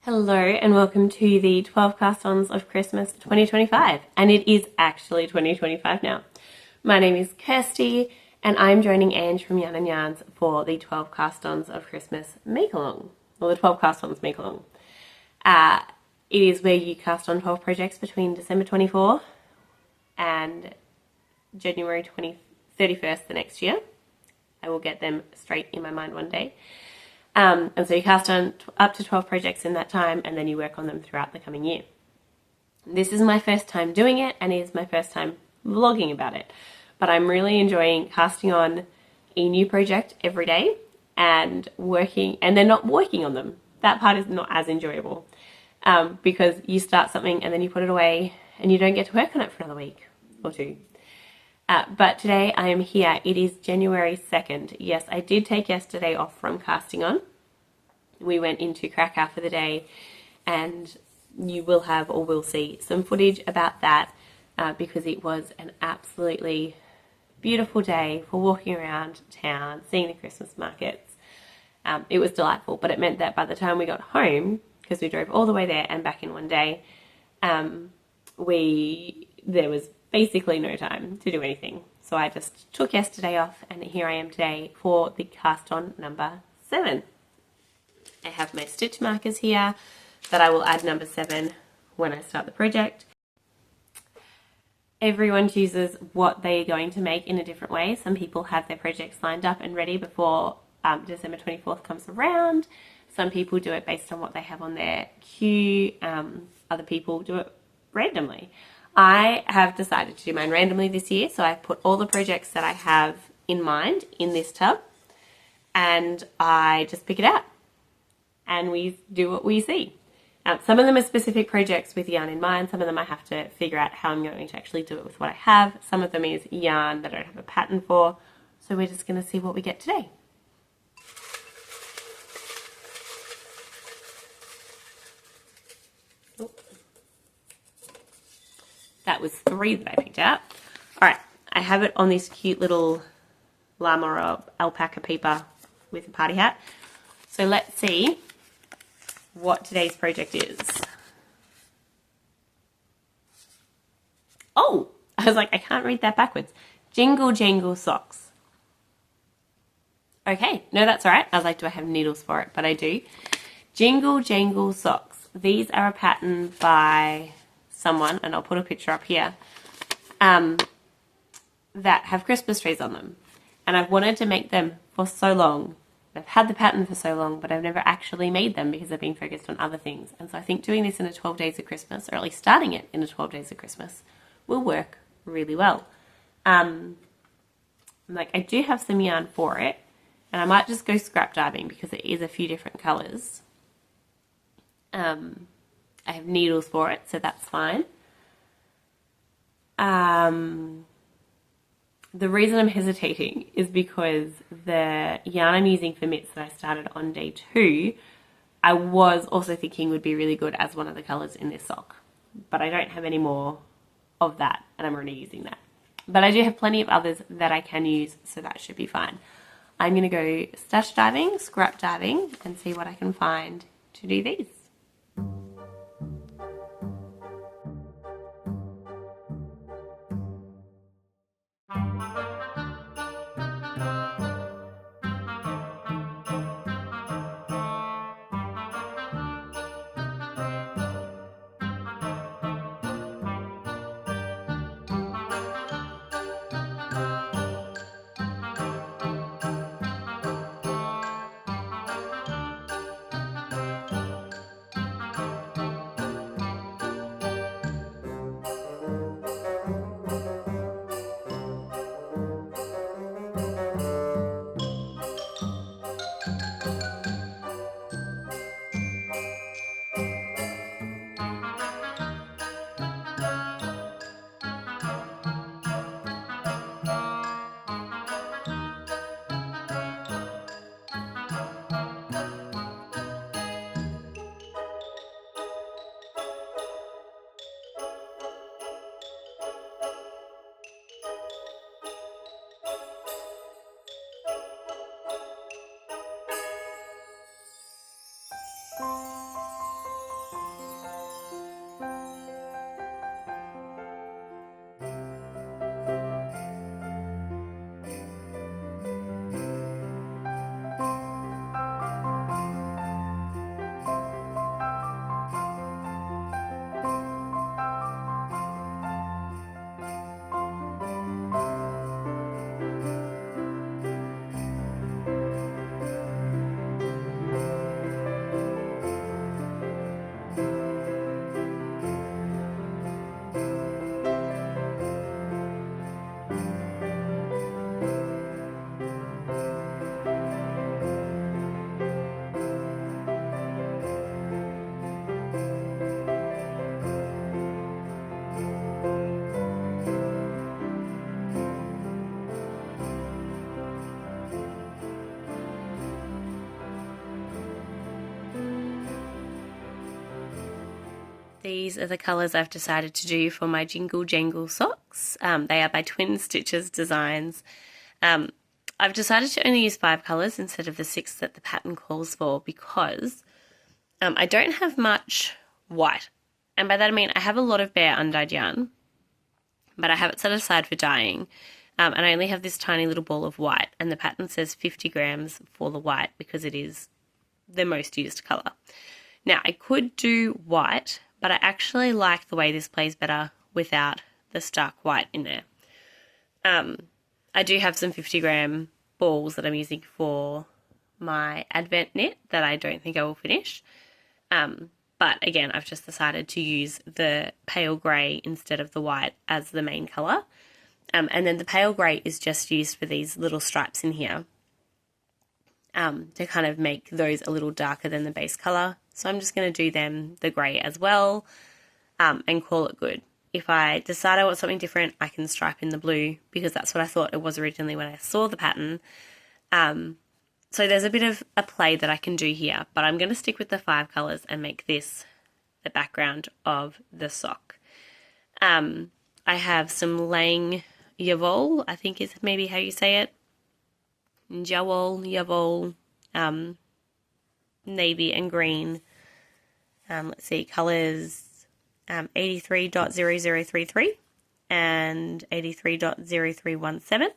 Hello and welcome to the 12 Cast-Ons of Christmas 2025, and it is actually 2025 now. My name is Kirsty and I'm joining Ange from Yarn and Yarns for the 12 Cast-Ons of Christmas make-along, or the 12 Cast-Ons make-along. It is where you cast on 12 projects between December 24 and January 31st the next year. I will get them straight in my mind one day. And so you cast on up to 12 projects in that time, and then you work on them throughout the coming year. This is my first time doing it, and it is my first time vlogging about it. But I'm really enjoying casting on a new project every day and then not working on them. That part is not as enjoyable because you start something and then you put it away and you don't get to work on it for another week or two. But today I am here. It is January 2nd. Yes, I did take yesterday off from casting on. We went into Krakow for the day, and you will have or will see some footage about that because it was an absolutely beautiful day for walking around town, seeing the Christmas markets. It was delightful, but it meant that by the time we got home, because we drove all the way there and back in one day, there was basically no time to do anything. So I just took yesterday off, and here I am today for the cast on number 7. I have my stitch markers here that I will add number 7 when I start the project. Everyone chooses what they're going to make in a different way. Some people have their projects lined up and ready before December 24th comes around. Some people do it based on what they have on their queue. Other people do it randomly. I have decided to do mine randomly this year, so I've put all the projects that I have in mind in this tub, and I just pick it out, and we do what we see. Some of them are specific projects with yarn in mind. Some of them I have to figure out how I'm going to actually do it with what I have. Some of them is yarn that I don't have a pattern for, so we're just going to see what we get today. That was 3 that I picked out. All right, I have it on this cute little llama or alpaca peeper with a party hat. So let's see what today's project is. Oh, I was like, I can't read that backwards. Jingle Jangle Socks. Okay, no, that's all right. I was like, do I have needles for it? But I do. Jingle Jangle Socks. These are a pattern by someone, and I'll put a picture up here, that have Christmas trees on them. And I've wanted to make them for so long. I've had the pattern for so long, but I've never actually made them because I've been focused on other things. And so I think doing this in a 12 days of Christmas, or at least starting it in a 12 days of Christmas, will work really well. I do have some yarn for it, and I might just go scrap diving because it is a few different colours. I have needles for it, so that's fine. The reason I'm hesitating is because the yarn I'm using for mitts that I started on day 2, I was also thinking would be really good as one of the colours in this sock. But I don't have any more of that, and I'm already using that. But I do have plenty of others that I can use, so that should be fine. I'm going to go stash diving, scrap diving, and see what I can find to do these. These are the colours I've decided to do for my Jingle Jangle socks. They are by Twin Stitches Designs. I've decided to only use 5 colours instead of the 6 that the pattern calls for because I don't have much white. And by that I mean I have a lot of bare undyed yarn, but I have it set aside for dyeing. And I only have this tiny little ball of white, and the pattern says 50 grams for the white because it is the most used colour. Now, I could do white, but I actually like the way this plays better without the stark white in there. I do have some 50-gram balls that I'm using for my Advent knit that I don't think I will finish. But again, I've just decided to use the pale grey instead of the white as the main colour. And then the pale grey is just used for these little stripes in here to kind of make those a little darker than the base colour. So I'm just going to do them the grey as well and call it good. If I decide I want something different, I can stripe in the blue because that's what I thought it was originally when I saw the pattern. So there's a bit of a play that I can do here, but I'm going to stick with the 5 colours and make this the background of the sock. I have some Lang Yavol, I think is maybe how you say it. Yavol, navy and green. Let's see, colours 83.0033 and 83.0317.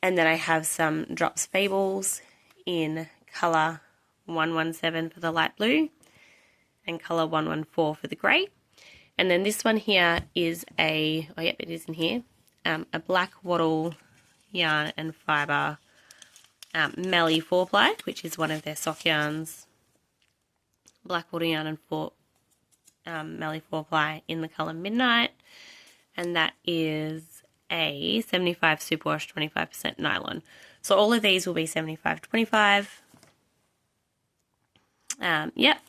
And then I have some Drops Fables in colour 117 for the light blue and colour 114 for the grey. And then this one here is it is in here, a black wattle yarn and fibre Melly 4-ply, which is one of their sock yarns. Black wattle yarn and Melly 4-ply in the colour Midnight, and that is a 75 superwash 25% nylon. So all of these will be 75-25. Yep.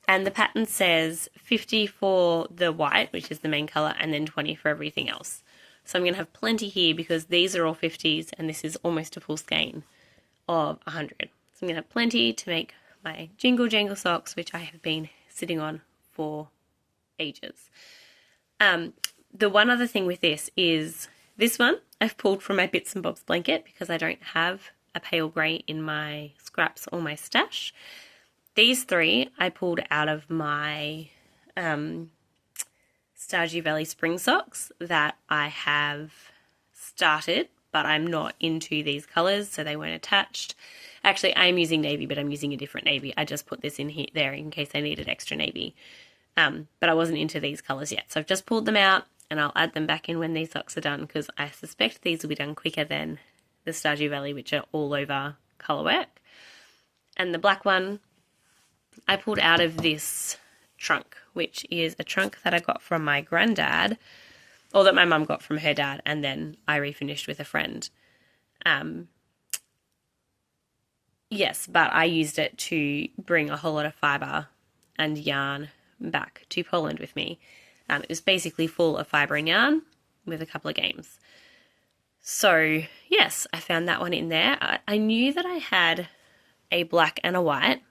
And the pattern says 50 for the white, which is the main colour, and then 20 for everything else. So I'm going to have plenty here because these are all 50s and this is almost a full skein of 100. So I'm going to have plenty to make my Jingle Jangle socks, which I have been sitting on for ages. The one other thing with this is this one I've pulled from my Bits and Bobs blanket because I don't have a pale grey in my scraps or my stash. These 3 I pulled out of my Stardew Valley spring socks that I have started, but I'm not into these colours, so they weren't attached. Actually, I'm using navy, but I'm using a different navy. I just put this in here, there in case I needed extra navy. But I wasn't into these colours yet, so I've just pulled them out and I'll add them back in when these socks are done because I suspect these will be done quicker than the Stardew Valley, which are all over colour work. And the black one I pulled out of this trunk, which is a trunk that I got from my granddad, or that my mum got from her dad, and then I refinished with a friend. Yes, but I used it to bring a whole lot of fibre and yarn back to Poland with me. It was basically full of fibre and yarn with a couple of games. So, yes, I found that one in there. I knew that I had a black and a white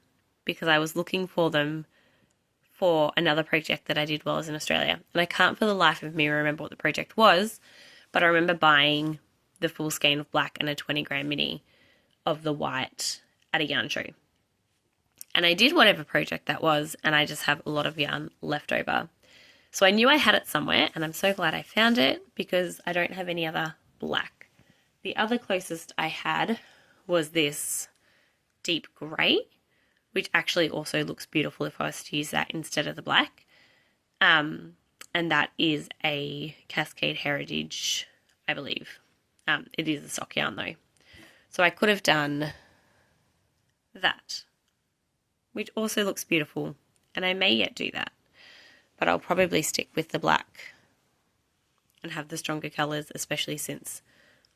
because I was looking for them for another project that I did while I was in Australia. And I can't for the life of me remember what the project was, but I remember buying the full skein of black and a 20-gram mini of the white at a yarn show. And I did whatever project that was, and I just have a lot of yarn left over. So I knew I had it somewhere, and I'm so glad I found it because I don't have any other black. The other closest I had was this deep grey, which actually also looks beautiful if I was to use that instead of the black. And that is a Cascade Heritage, I believe. It is a sock yarn though. So I could have done that, which also looks beautiful, and I may yet do that. But I'll probably stick with the black and have the stronger colours, especially since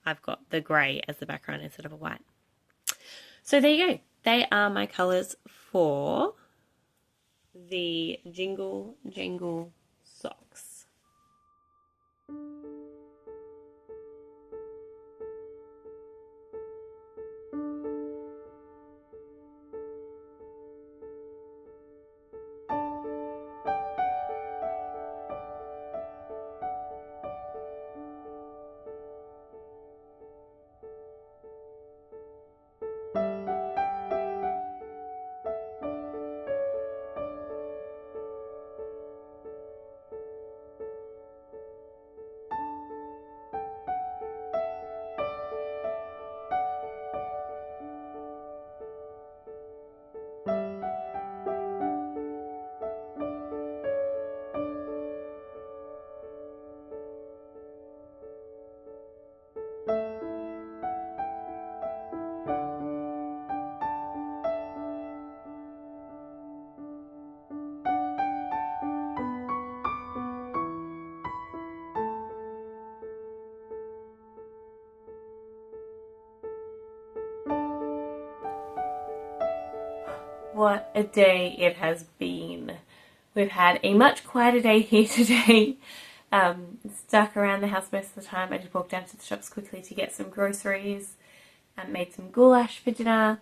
I've got the grey as the background instead of a white. So there you go. They are my colours for the Jingle Jangle socks. What a day it has been. We've had a much quieter day here today. Stuck around the house most of the time. I just walked down to the shops quickly to get some groceries and made some goulash for dinner.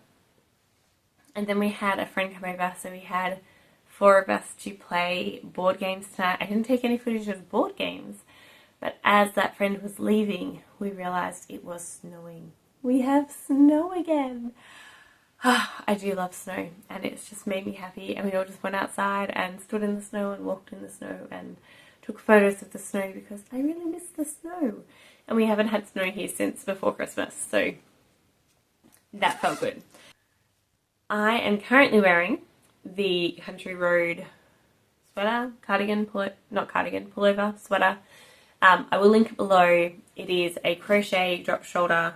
And then we had a friend come over, so we had 4 of us to play board games tonight. I didn't take any footage of board games, but as that friend was leaving, we realised it was snowing. We have snow again. I do love snow, and it's just made me happy, and we all just went outside and stood in the snow and walked in the snow and took photos of the snow because I really miss the snow. And we haven't had snow here since before Christmas, so that felt good. I am currently wearing the Country Road sweater, pullover sweater. I will link it below. It is a crochet drop shoulder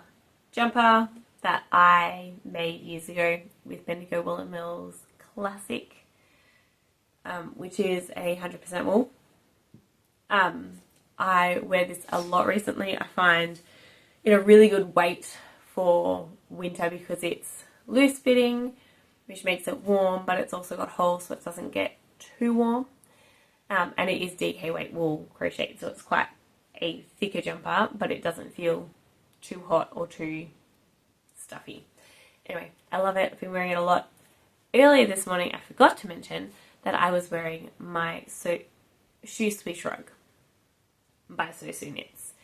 jumper that I made years ago with Bendigo Woolen Mills Classic, which is 100% wool. I wear this a lot recently. I find it a really good weight for winter because it's loose fitting, which makes it warm, but it's also got holes so it doesn't get too warm. And it is DK weight wool crocheted, so it's quite a thicker jumper, but it doesn't feel too hot or too stuffy. Anyway, I love it. I've been wearing it a lot. Earlier this morning, I forgot to mention that I was wearing my Shoe Swish Rug by So Soon Knits.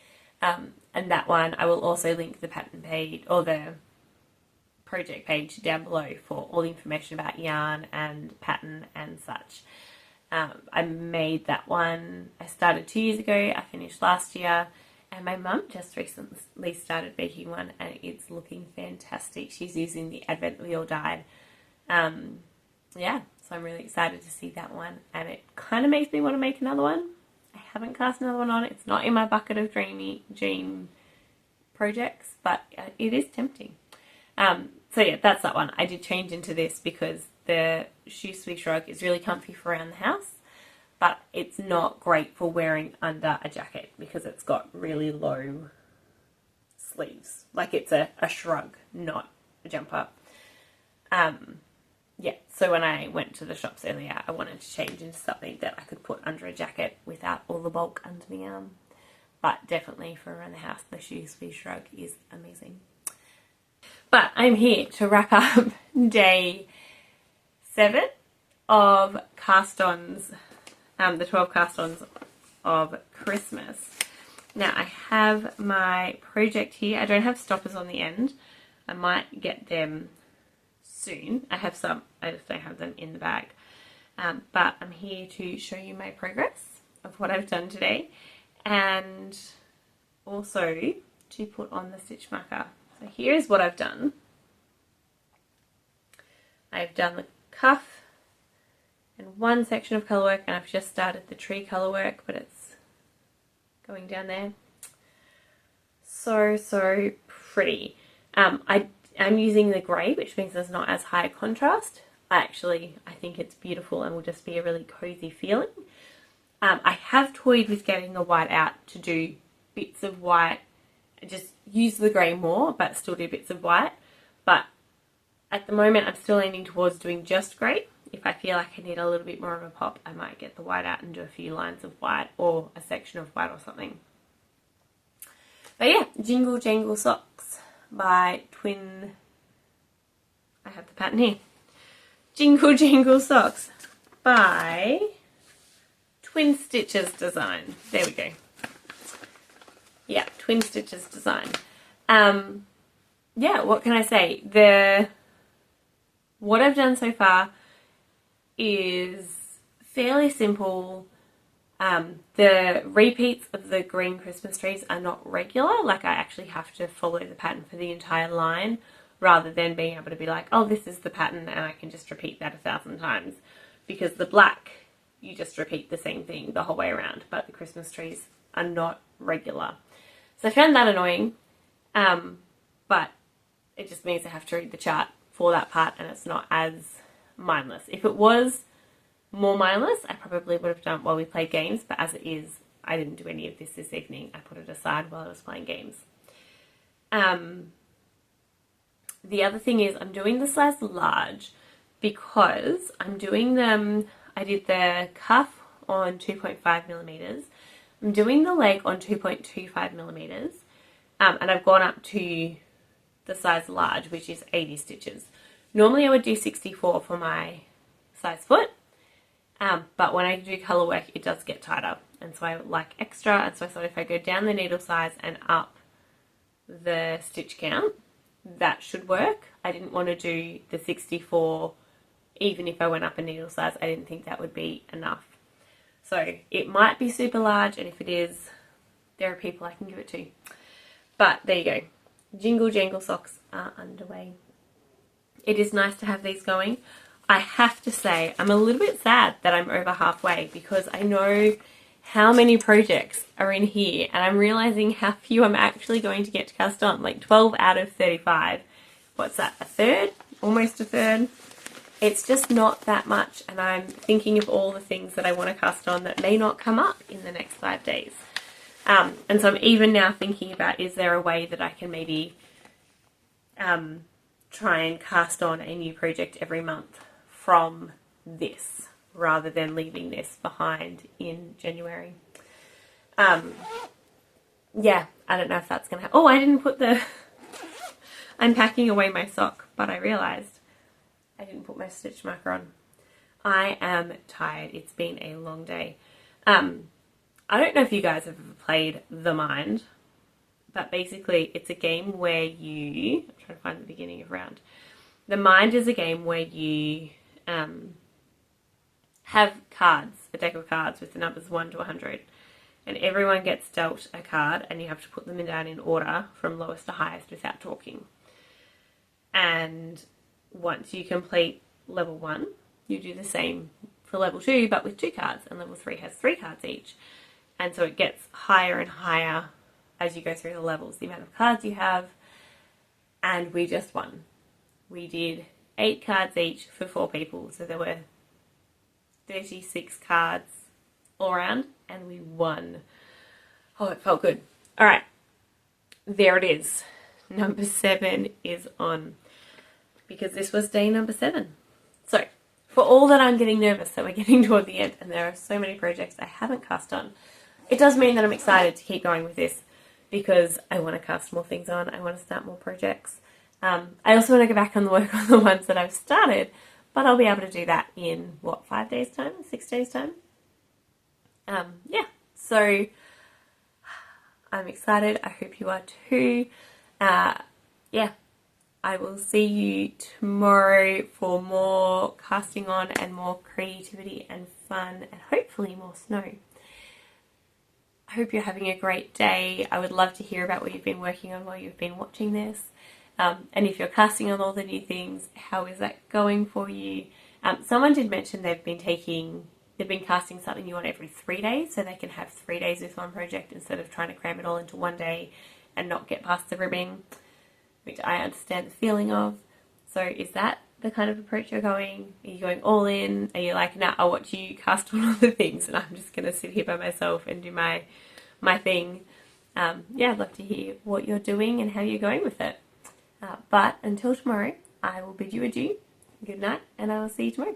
And that one, I will also link the pattern page or the project page down below for all the information about yarn and pattern and such. I made that one. I started 2 years ago. I finished last year. And my mum just recently started making one and it's looking fantastic. She's using the Advent We All Died. Yeah, so I'm really excited to see that one. And it kind of makes me want to make another one. I haven't cast another one on. It's not in my bucket of dream projects, but it is tempting. So yeah, that's that one. I did change into this because the Shoe Swish Rug is really comfy for around the house. But it's not great for wearing under a jacket because it's got really low sleeves. Like it's a shrug, not a jumper. Yeah, so when I went to the shops earlier, I wanted to change into something that I could put under a jacket without all the bulk under the arm. But definitely for around the house, the Shoe Swish Rug is amazing. But I'm here to wrap up day 7 of Cast-Ons. The 12 Cast-Ons of Christmas. Now I have my project here. I don't have stoppers on the end. I might get them soon. I have some, I just don't have them in the bag. But I'm here to show you my progress of what I've done today and also to put on the stitch marker. So here's what I've done. I've done the cuff and one section of colour work, and I've just started the tree colour work, but it's going down there. So pretty. I'm using the grey, which means there's not as high a contrast. I think it's beautiful and will just be a really cozy feeling. I have toyed with getting the white out to do bits of white, just use the grey more, but still do bits of white. But at the moment, I'm still aiming towards doing just grey. If I feel like I need a little bit more of a pop, I might get the white out and do a few lines of white or a section of white or something. But yeah, Jingle Jangle Socks by Twin... I have the pattern here. Jingle Jangle Socks by Twin Stitches Design. There we go. Yeah, Twin Stitches Design. Yeah, what can I say? What I've done so far is fairly simple. The repeats of the green Christmas trees are not regular. Like I actually have to follow the pattern for the entire line rather than being able to be like, oh, this is the pattern and I can just repeat that 1,000 times. Because the black, you just repeat the same thing the whole way around, but the Christmas trees are not regular. So I found that annoying, but it just means I have to read the chart for that part and it's not as mindless. If it was more mindless, I probably would have done it while we played games, but as it is, I didn't do any of this evening. I put it aside while I was playing games. The other thing is I'm doing the size large because I'm doing them, I did the cuff on 2.5 millimeters. I'm doing the leg on 2.25 millimeters. And I've gone up to the size large, which is 80 stitches. Normally I would do 64 for my size foot, but when I do colour work it does get tighter, and so I like extra, and so I thought if I go down the needle size and up the stitch count, that should work. I didn't want to do the 64 even if I went up a needle size. I didn't think that would be enough. So it might be super large, and if it is, there are people I can give it to. But there you go. Jingle jangle socks are underway. It is nice to have these going. I have to say, I'm a little bit sad that I'm over halfway, because I know how many projects are in here, and I'm realizing how few I'm actually going to get to cast on. Like 12 out of 35. What's that? A third? Almost a third. It's just not that much, and I'm thinking of all the things that I want to cast on that may not come up in the next 5 days. And so I'm even now thinking about, is there a way that I can maybe try and cast on a new project every month from this, rather than leaving this behind in January. Yeah, I don't know if that's going to happen. Oh, I didn't put the... I'm packing away my sock, but I realised I didn't put my stitch marker on. I am tired. It's been a long day. I don't know if you guys have ever played The Mind, but basically it's a game where you... I'm trying to find the beginning of round. The Mind is a game where you have cards, a deck of cards with the numbers 1 to 100. And everyone gets dealt a card, and you have to put them down in order from lowest to highest without talking. And once you complete level 1, you do the same for level 2, but with 2 cards, and level 3 has 3 cards each. And so it gets higher and higher as you go through the levels, the amount of cards you have. And we just won. We did 8 cards each for 4 people, so there were 36 cards all around, and we won. Oh, it felt good. All right, there it is. Number 7 is on, because this was day number 7. So for all that I'm getting nervous that we're getting toward the end and there are so many projects I haven't cast on, it does mean that I'm excited to keep going with this, because I want to cast more things on. I want to start more projects. I also want to go back and work on the ones that I've started, but I'll be able to do that in, what, 5 days time? 6 days time? Yeah, so I'm excited. I hope you are too. Yeah, I will see you tomorrow for more casting on and more creativity and fun, and hopefully more snow. I hope you're having a great day. I would love to hear about what you've been working on while you've been watching this. And if you're casting on all the new things, how is that going for you? Someone did mention they've been casting something new on every 3 days, so they can have 3 days with one project instead of trying to cram it all into one day and not get past the ribbing, which I understand the feeling of. So is that the kind of approach you're going? Are you going all in? Are you like, nah, I'll watch you cast on other things and I'm just going to sit here by myself and do my thing? Yeah, I'd love to hear what you're doing and how you're going with it. But until tomorrow, I will bid you adieu. Good night, and I will see you tomorrow.